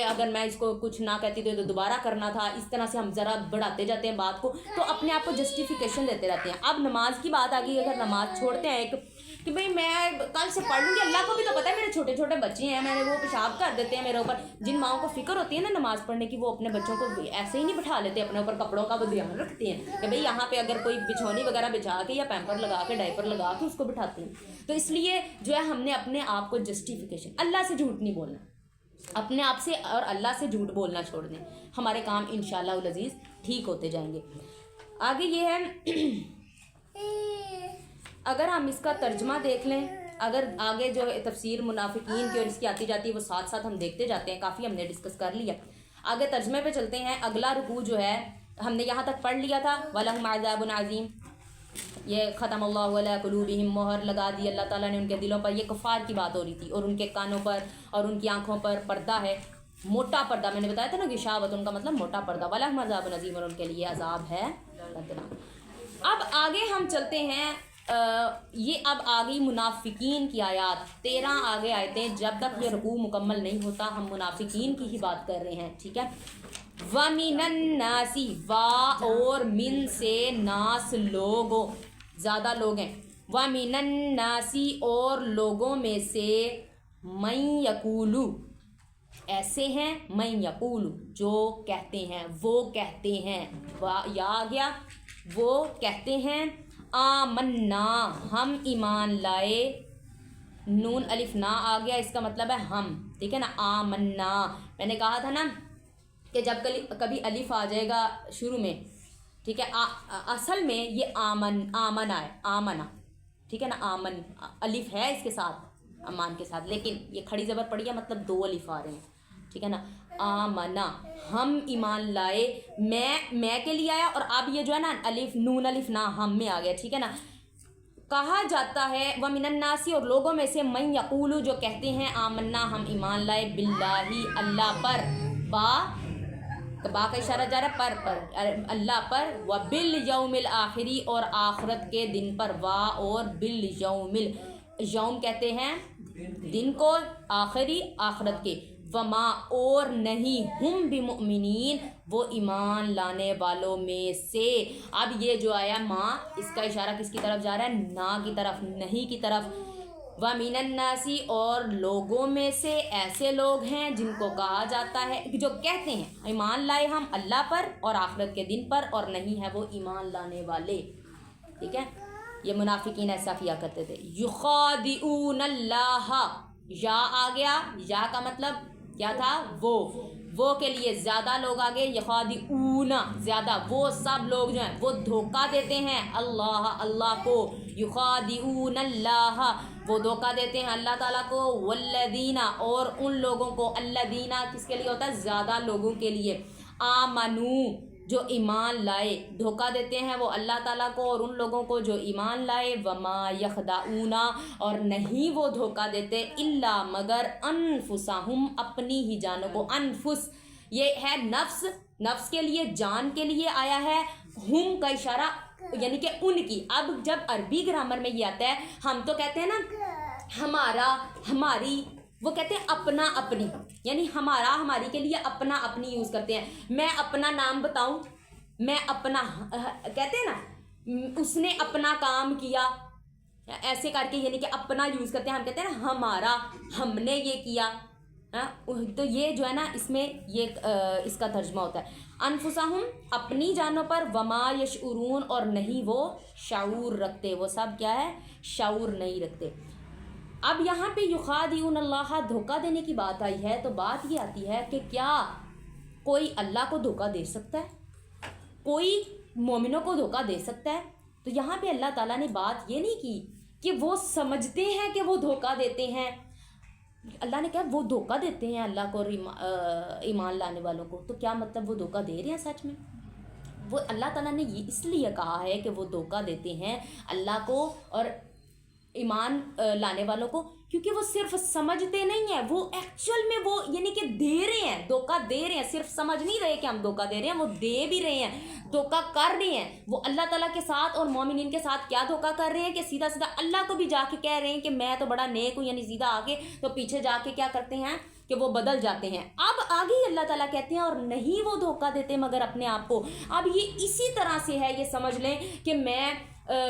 اگر میں اس کو کچھ نہ کہتی تو دوبارہ کرنا تھا، اس طرح سے ہم ذرا بڑھاتے جاتے ہیں بات کو، تو اپنے آپ کو جسٹیفیکیشن دیتے رہتے ہیں. اب نماز کی بات آ گئی. اگر نماز چھوڑتے ہیں کہ بھئی میں کل سے پڑھ لوں گی، اللہ کو بھی تو پتہ ہے میرے چھوٹے چھوٹے بچے ہیں، میں نے وہ پیشاب کر دیتے ہیں میرے اوپر. جن ماؤں کو فکر ہوتی ہے نا نماز پڑھنے کی، وہ اپنے بچوں کو ایسے ہی نہیں بٹھا لیتے اپنے اوپر، کپڑوں کا وہ دھیان رکھتے ہیں کہ بھئی یہاں پہ اگر کوئی بچھونی وغیرہ بچھا کے یا پیمپر لگا کے ڈائپر لگا کے اس کو بٹھاتے ہیں. تو اس لیے جو ہے ہم نے اپنے آپ کو جسٹیفیکیشن، اللہ سے جھوٹ نہیں بولنا، اپنے آپ سے اور اللہ سے جھوٹ بولنا چھوڑ دیں، ہمارے کام انشاءاللہ العزیز ٹھیک ہوتے جائیں گے. آگے یہ ہے اگر ہم اس کا ترجمہ دیکھ لیں، اگر آگے جو تفسیر منافقین کی اور اس کی آتی جاتی ہے وہ ساتھ ساتھ ہم دیکھتے جاتے ہیں، کافی ہم نے ڈسکس کر لیا. آگے ترجمے پہ چلتے ہیں. اگلا رکوع جو ہے ہم نے یہاں تک پڑھ لیا تھا، وَلَهُمْ عَذَابٌ عَظِيمٌ، یہ ختم اللہ علیہ قلوبہم، مہر لگا دی اللہ تعالیٰ نے ان کے دلوں پر. یہ کفار کی بات ہو رہی تھی، اور ان کے کانوں پر اور ان کی آنکھوں پر پردہ ہے، موٹا پردہ. میں نے بتایا تھا نا غشاوۃ ان کا مطلب موٹا پردہ. وَلَهُمْ عَذَابٌ عَظِيمٌ، اور ان کے لیے عذاب ہے دردناک. اب آگے ہم چلتے ہیں. یہ اب آگئی منافقین کی آیات، 13 آگے آیتیں. جب تک یہ رکوع مکمل نہیں ہوتا ہم منافقین کی ہی بات کر رہے ہیں. ٹھیک ہے. وَمِنَ النَّاسِ، وا اور من سے، ناس لوگوں، زیادہ لوگ ہیں. وَمِنَ النَّاسِ، اور لوگوں میں سے، مَن یقولُ، ایسے ہیں، مَن یقولُ، جو کہتے ہیں، وہ کہتے ہیں. یا آ گیا، وہ کہتے ہیں. آمنا، ہم ایمان لائے. نون الف نا آ گیا، اس کا مطلب ہے ہم. ٹھیک ہے نا. آمنا، میں نے کہا تھا نا کہ جب کبھی الف آ جائے گا شروع میں، ٹھیک ہے، اصل میں یہ آمنا ہے، آمنا. ٹھیک ہے نا. آمن الف ہے اس کے ساتھ، امان کے ساتھ، لیکن یہ کھڑی زبر پڑی ہے، مطلب 2 الف آ رہے ہیں. ٹھیک ہے نا. آمنا، ہم ایمان لائے. میں کے لیے آیا، اور اب یہ جو ہے نا الف نون الف نا ہم میں آ گیا. ٹھیک ہے نا. کہا جاتا ہے وَمِنَ النَّاسِ، اور لوگوں میں سے، مَن یقولُ، جو کہتے ہیں، آمنا، ہم ایمان لائے، بِاللَّهِ، اللہ پر، با کا اشارہ جا رہا ہے پر اللہ پر، وَبِالْيَوْمِ الْآخِرِ، اور آخرت کے دن پر. وا اور باليوم، یوم کہتے ہیں دن کو، آخری آخرت کے. وما، اور نہیں، ہم بمؤمنین، وہ ایمان لانے والوں میں سے. اب یہ جو آیا ماں، اس کا اشارہ کس کی طرف جا رہا ہے؟ نا کی طرف، نہیں کی طرف. وَمِنَ النَّاسِ، اور لوگوں میں سے ایسے لوگ ہیں جن کو کہا جاتا ہے، جو کہتے ہیں ایمان لائے ہم اللہ پر اور آخرت کے دن پر، اور نہیں ہے وہ ایمان لانے والے. ٹھیک ہے. یہ منافقین ایسا کیا کرتے تھے. یخادعون اللہ، یا آ گیا. یا کا مطلب کیا تھا؟ وہ کے لیے زیادہ لوگ آگے. یخادعون، زیادہ، وہ سب لوگ جو ہیں وہ دھوکہ دیتے ہیں اللہ کو. یخادعون اللہ، وہ دھوکہ دیتے ہیں اللہ تعالیٰ کو. والذین، اور ان لوگوں کو. الذین کس کے لیے ہوتا ہے؟ زیادہ لوگوں کے لیے. آمنو، جو ایمان لائے. دھوکہ دیتے ہیں وہ اللہ تعالیٰ کو اور ان لوگوں کو جو ایمان لائے. وما یخدعون، اور نہیں وہ دھوکہ دیتے، الا مگر، انفسہم، اپنی ہی جانوں کو. انفس یہ ہے نفس کے لیے، جان کے لیے آیا ہے. ہم کا اشارہ یعنی کہ ان کی. اب جب عربی گرامر میں یہ آتا ہے، ہم تو کہتے ہیں نا ہمارا، ہماری، وہ کہتے ہیں اپنا اپنی، یعنی ہمارا ہماری کے لیے اپنا اپنی یوز کرتے ہیں. میں اپنا نام بتاؤں، میں اپنا، کہتے ہیں نا اس نے اپنا کام کیا، ایسے کر کے یعنی کہ اپنا یوز کرتے ہیں. ہم کہتے ہیں نا ہمارا, ہم نے یہ کیا, تو یہ جو ہے نا اس میں یہ اس کا ترجمہ ہوتا ہے. انفسہم اپنی جانوں پر, وما یشعرون اور نہیں وہ شعور رکھتے. وہ سب کیا ہے؟ شعور نہیں رکھتے. اب یہاں پہ یخادعون اللہ, دھوکہ دینے کی بات آئی ہے, تو بات یہ آتی ہے کہ کیا کوئی اللہ کو دھوکہ دے سکتا ہے؟ کوئی مومنوں کو دھوکہ دے سکتا ہے؟ تو یہاں پہ اللہ تعالیٰ نے بات یہ نہیں کی کہ وہ سمجھتے ہیں کہ وہ دھوکہ دیتے ہیں. اللہ نے کہا وہ دھوکہ دیتے ہیں اللہ کو اور ایمان لانے والوں کو. تو کیا مطلب وہ دھوکہ دے رہے ہیں سچ میں؟ وہ اللہ تعالیٰ نے یہ اس لیے کہا ہے کہ وہ دھوکہ دیتے ہیں اللہ کو اور ایمان لانے والوں کو, کیونکہ وہ صرف سمجھتے نہیں ہیں, وہ ایکچوئل میں وہ یعنی کہ دے رہے ہیں, دھوکہ دے رہے ہیں. صرف سمجھ نہیں رہے کہ ہم دھوکہ دے رہے ہیں, وہ دے بھی رہے ہیں, دھوکہ کر رہے ہیں. وہ اللہ تعالیٰ کے ساتھ اور مومنین کے ساتھ کیا دھوکہ کر رہے ہیں کہ سیدھا سیدھا اللہ کو بھی جا کے کہہ رہے ہیں کہ میں تو بڑا نیک ہوں, یعنی سیدھا آگے, تو پیچھے جا کے کیا کرتے ہیں کہ وہ بدل جاتے ہیں. اب آگے ہی اللہ تعالیٰ کہتے ہیں اور نہیں وہ دھوکہ دیتے مگر اپنے آپ کو. اب یہ اسی طرح سے ہے, یہ سمجھ لیں کہ میں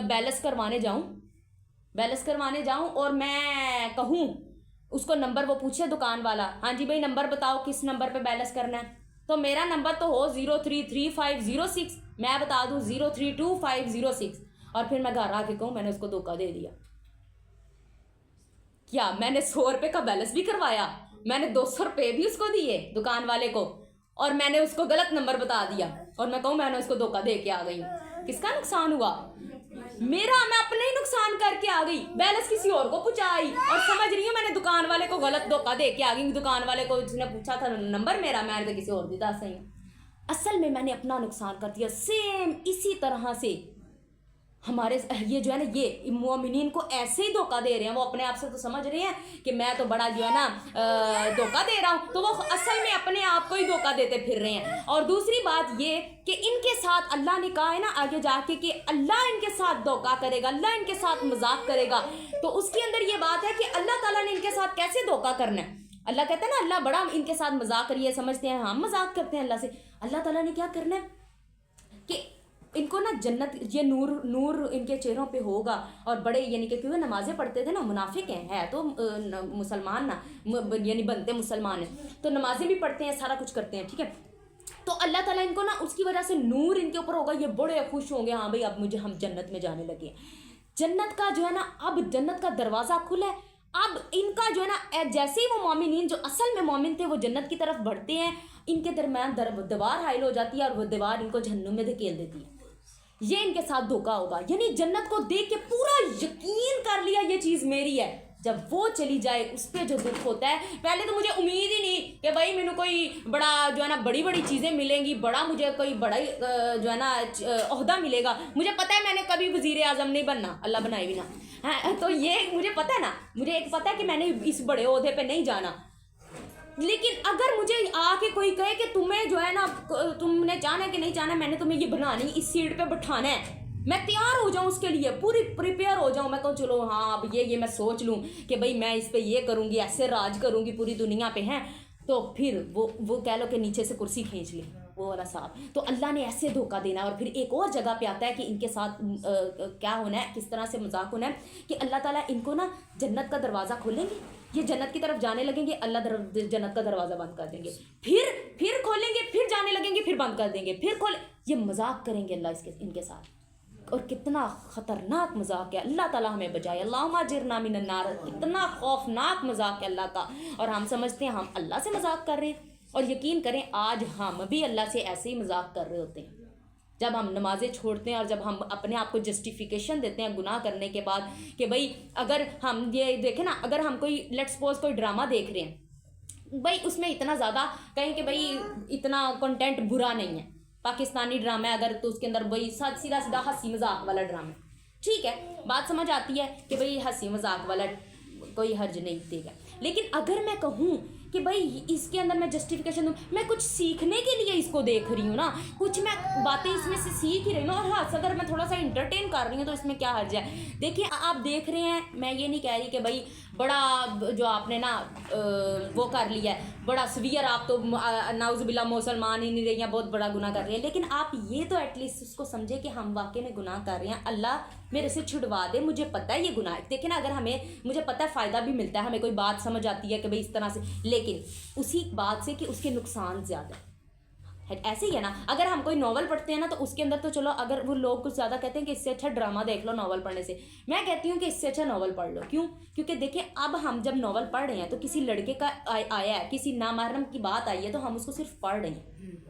بیلنس کروانے جاؤں اور میں کہوں اس کو نمبر, وہ پوچھے دکان والا, ہاں جی بھائی نمبر بتاؤ کس نمبر پہ بیلنس کرنا ہے, تو میرا نمبر تو ہو 0330506, میں بتا دوں 0320506, اور پھر میں گھر آ کے کہوں میں نے اس کو دھوکہ دے دیا. کیا میں نے 100 روپے کا بیلنس بھی کروایا, میں نے 200 روپے بھی اس کو دیے دکان والے کو, اور میں نے اس کو غلط نمبر بتا دیا, اور میں کہوں میں نے اس کو دھوکہ دے کے آ گئی ہوں. کس کا نقصان ہوا؟ میرا. میں اپنا ہی نقصان کر کے آ گئی, بیلنس کسی اور کو پہنچائی, اور سمجھ رہی ہوں میں نے دکان والے کو غلط دھوکہ دے کے آ گئی. دکان والے کو جس نے پوچھا تھا نمبر میرا, میں نے کسی اور دیتا صحیح. اصل میں نے اپنا نقصان کر دیا. سیم اسی طرح سے ہمارے یہ جو ہے نا یہ مومنین کو ایسے ہی دھوکہ دے رہے ہیں. وہ اپنے آپ سے تو سمجھ رہے ہیں کہ میں تو بڑا جو ہے نا دھوکہ دے رہا ہوں, تو وہ اصل میں اپنے آپ کو ہی دھوکہ دیتے پھر رہے ہیں. اور دوسری بات یہ کہ ان کے ساتھ اللہ نے کہا ہے نا آگے جا کے کہ اللہ ان کے ساتھ دھوکہ کرے گا, اللہ ان کے ساتھ مذاق کرے گا. تو اس کے اندر یہ بات ہے کہ اللہ تعالیٰ نے ان کے ساتھ کیسے دھوکہ کرنا ہے. اللہ کہتے ہیں نا اللہ بڑا ان کے ساتھ مذاق کریے, سمجھتے ہیں ہم مذاق کرتے ہیں اللہ سے. اللہ تعالیٰ نے کیا کرنا ہے کہ ان کو نا جنت, یہ نور ان کے چہروں پہ ہوگا, اور بڑے یعنی کہ کیونکہ نمازیں پڑھتے تھے نا, منافق ہیں, ہے تو مسلمان نا, یعنی بنتے مسلمان ہیں, تو نمازیں بھی پڑھتے ہیں, سارا کچھ کرتے ہیں, ٹھیک ہے. تو اللہ تعالیٰ ان کو نا اس کی وجہ سے نور ان کے اوپر ہوگا, یہ بڑے خوش ہوں گے, ہاں بھائی اب ہم جنت میں جانے لگے. جنت کا جو ہے نا اب جنت کا دروازہ کھلا ہے. اب ان کا جو ہے نا جیسے ہی وہ مومنین جو اصل میں مومن تھے وہ جنت کی طرف بڑھتے ہیں, ان کے درمیان دیوار حائل ہو جاتی ہے, اور وہ دیوار ان کو جہنم میں دھکیل دیتی ہے. یہ ان کے ساتھ دھوکہ ہوگا. یعنی جنت کو دیکھ کے پورا یقین کر لیا یہ چیز میری ہے, جب وہ چلی جائے اس پہ جو دکھ ہوتا ہے. پہلے تو مجھے امید ہی نہیں کہ بھائی مینوں کوئی بڑا جو ہے نا بڑی چیزیں ملیں گی, بڑا مجھے کوئی بڑا جو ہے نا عہدہ ملے گا. مجھے پتہ ہے میں نے کبھی وزیر اعظم نہیں بننا, اللہ بنائے بھی نا, تو یہ مجھے پتہ ہے نا, مجھے ایک پتہ ہے کہ میں نے اس بڑے عہدے پہ نہیں جانا. لیکن اگر مجھے آ کے کوئی کہے کہ تمہیں جو ہے نا تم نے چاہنا ہے کہ نہیں چاہنا, میں نے تمہیں یہ بنانی اس سیٹ پہ بٹھانا ہے, میں تیار ہو جاؤں اس کے لیے, پوری پریپیئر ہو جاؤں. میں کہوں چلو ہاں اب یہ میں سوچ لوں کہ بھئی میں اس پہ یہ کروں گی, ایسے راج کروں گی پوری دنیا پہ, ہیں تو پھر وہ کہہ لو کہ نیچے سے کرسی کھینچ لے وہ والا صاحب. تو اللہ نے ایسے دھوکہ دینا ہے. اور پھر ایک اور جگہ پہ آتا ہے کہ ان کے ساتھ کیا ہونا ہے, کس طرح سے مذاق ہونا ہے کہ اللہ تعالیٰ ان کو نا جنت کا دروازہ کھولیں گے, یہ جنت کی طرف جانے لگیں گے, اللہ جنت کا دروازہ بند کر دیں گے, پھر کھولیں گے, پھر جانے لگیں گے, پھر بند کر دیں گے, پھر کھولیں. یہ مذاق کریں گے اللہ ان کے ساتھ, اور کتنا خطرناک مذاق ہے. اللہ تعالیٰ ہمیں بچائے, اللہم اجرنا من النار. کتنا خوفناک مذاق ہے اللہ کا, اور ہم سمجھتے ہیں ہم اللہ سے مذاق کر رہے ہیں. اور یقین کریں آج ہم بھی اللہ سے ایسے ہی مذاق کر رہے ہوتے ہیں جب ہم نمازیں چھوڑتے ہیں, اور جب ہم اپنے آپ کو جسٹیفیکیشن دیتے ہیں گناہ کرنے کے بعد کہ بھئی اگر ہم یہ دیکھیں نا, اگر ہم کوئی لیٹ سپوز کوئی ڈرامہ دیکھ رہے ہیں, بھئی اس میں اتنا زیادہ کہیں کہ بھئی اتنا کنٹینٹ برا نہیں ہے, پاکستانی ڈرامہ ہے اگر, تو اس کے اندر وہی سیدھا ہنسی مذاق والا ڈرامہ, ٹھیک ہے, بات سمجھ آتی ہے کہ بھئی ہنسی مذاق والا کوئی حرج نہیں دے گا. لیکن اگر میں کہوں کہ بھئی اس کے اندر میں جسٹیفیکیشن دوں, میں کچھ سیکھنے کے لیے اس کو دیکھ رہی ہوں نا, کچھ میں باتیں اس میں سے سیکھ ہی رہی ہوں, اور ہاں اگر میں تھوڑا سا انٹرٹین کر رہی ہوں تو اس میں کیا حرج ہے. دیکھیں آپ دیکھ رہے ہیں, میں یہ نہیں کہہ رہی کہ بھئی بڑا جو آپ نے نا وہ کر لیا ہے بڑا سویئر، آپ تو نعوذ باللہ مسلمان ہی نہیں رہی ہیں، بہت بڑا گناہ کر رہی ہیں، لیکن آپ یہ تو ایٹ لیسٹ اس کو سمجھے کہ ہم واقعی میں گناہ کر رہے ہیں، اللہ میرے سے چھڑوا دے، مجھے پتہ ہے یہ گناہ ہے۔ دیکھیں نا، اگر مجھے پتہ ہے فائدہ بھی ملتا ہے، ہمیں کوئی بات سمجھ آتی ہے کہ بھئی اس طرح سے، لیکن اسی بات سے کہ اس کے نقصان زیادہ ہے۔ ایسے ہی ہے نا، اگر ہم کوئی ناول پڑھتے ہیں نا تو اس کے اندر تو چلو، اگر وہ لوگ کچھ زیادہ کہتے ہیں کہ اس سے اچھا ڈرامہ دیکھ لو ناول پڑھنے سے، میں کہتی ہوں کہ اس سے اچھا ناول پڑھ لو۔ کیوں؟ کیونکہ دیکھیں اب ہم جب ناول پڑھ رہے ہیں تو کسی لڑکے کا آیا ہے، کسی نامحرم کی بات آئی ہے تو ہم اس کو صرف پڑھ رہے ہیں،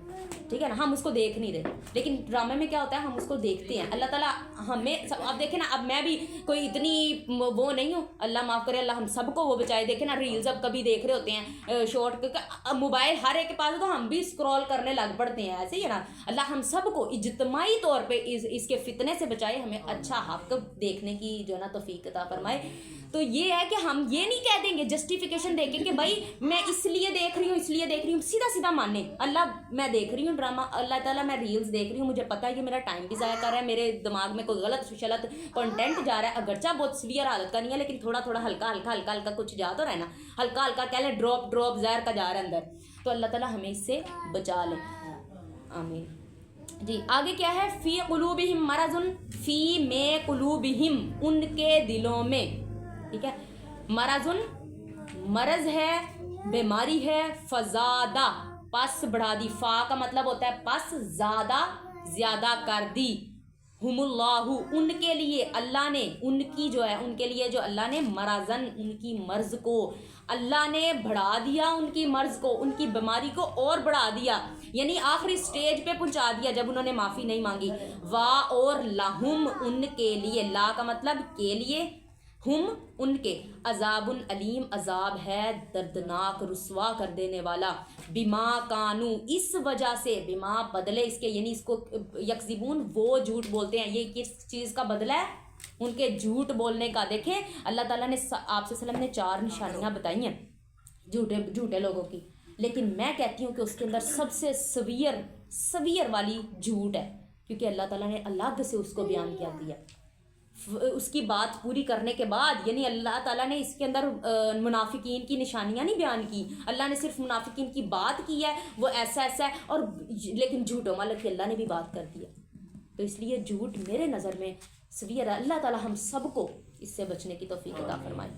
ٹھیک ہے نا، ہم اس کو دیکھ نہیں رہے، لیکن ڈرامے میں کیا ہوتا ہے ہم اس کو دیکھتے ہیں۔ اللہ تعالیٰ ہمیں اب دیکھیں نا، اب میں بھی کوئی اتنی وہ نہیں ہوں، اللہ معاف کرے، اللہ ہم سب کو وہ بچائے۔ دیکھیں نا ریلز اب کبھی دیکھ رہے ہوتے ہیں شارٹ، موبائل ہر ایک کے پاس تو ہم بھی اسکرول کرنے لگ پڑتے ہیں، ایسے ہی ہے نا۔ اللہ ہم سب کو اجتماعی طور پہ اس کے فتنے سے بچائے، ہمیں اچھا حق دیکھنے کی جو ہے نا توفیق عطا فرمائے۔ تو یہ ہے کہ ہم یہ نہیں کہہ دیں گے جسٹیفیکیشن دے کے کہ بھائی میں اس لیے دیکھ رہی ہوں، اس لیے دیکھ رہی ہوں، سیدھا سیدھا مانیں اللہ میں دیکھ رہی ہوں ڈرامہ، اللہ تعالیٰ میں ریلز دیکھ رہی ہوں، مجھے پتہ ہے کہ میرا ٹائم بھی ضائع کر رہا ہے، میرے دماغ میں کوئی غلط شلط کنٹینٹ جا رہا ہے، اگرچہ بہت سویئر حالت کا نہیں ہے، لیکن تھوڑا تھوڑا ہلکا کچھ جا تو رہا ہے نا، ہلکا کہہ لیں ڈراپ زہر کا جا رہا ہے اندر، تو اللہ تعالیٰ ہمیں اس سے بچا لے، آمین۔ جی آگے کیا ہے؟ فی قلوبہم مرض، فی میں قلوبہم، ان کے دلوں میں، ٹھیک ہے، مرض ہے، بیماری ہے، فزادہ پس بڑھا دی، فا کا مطلب ہوتا ہے پس، زیادہ کر دی، ہم اللہ ان کے لیے اللہ نے، ان کی جو ہے ان کے لیے جو اللہ نے مرضن ان کی مرض کو، اللہ نے بڑھا دیا ان کی مرض کو، ان کی بیماری کو اور بڑھا دیا، یعنی آخری سٹیج پہ پہنچا دیا جب انہوں نے معافی نہیں مانگی۔ وا اور لہم ان کے لیے، لا کا مطلب کے لیے، ہم ان کے، عذاب علیم عذاب ہے دردناک رسوا کر دینے والا، بما کانو اس وجہ سے، بما بدلے اس کے، یعنی اس کو یکذبون وہ جھوٹ بولتے ہیں، یہ کس چیز کا بدلہ ہے؟ ان کے جھوٹ بولنے کا۔ دیکھیں اللہ تعالیٰ نے آپ سے وسلم نے 4 نشانیاں بتائی ہیں جھوٹے لوگوں کی، لیکن میں کہتی ہوں کہ اس کے اندر سب سے سویر والی جھوٹ ہے، کیونکہ اللہ تعالیٰ نے الگ سے اس کو بیان کیا دیا اس کی بات پوری کرنے کے بعد، یعنی اللہ تعالیٰ نے اس کے اندر منافقین کی نشانیاں نہیں بیان کی، اللہ نے صرف منافقین کی بات کی ہے، وہ ایسا ہے، اور لیکن جھوٹوں مالک کی اللہ نے بھی بات کر دی ہے۔ تو اس لیے جھوٹ میرے نظر میں سویر ہے۔ اللہ تعالیٰ ہم سب کو اس سے بچنے کی توفیق عطا فرمائے۔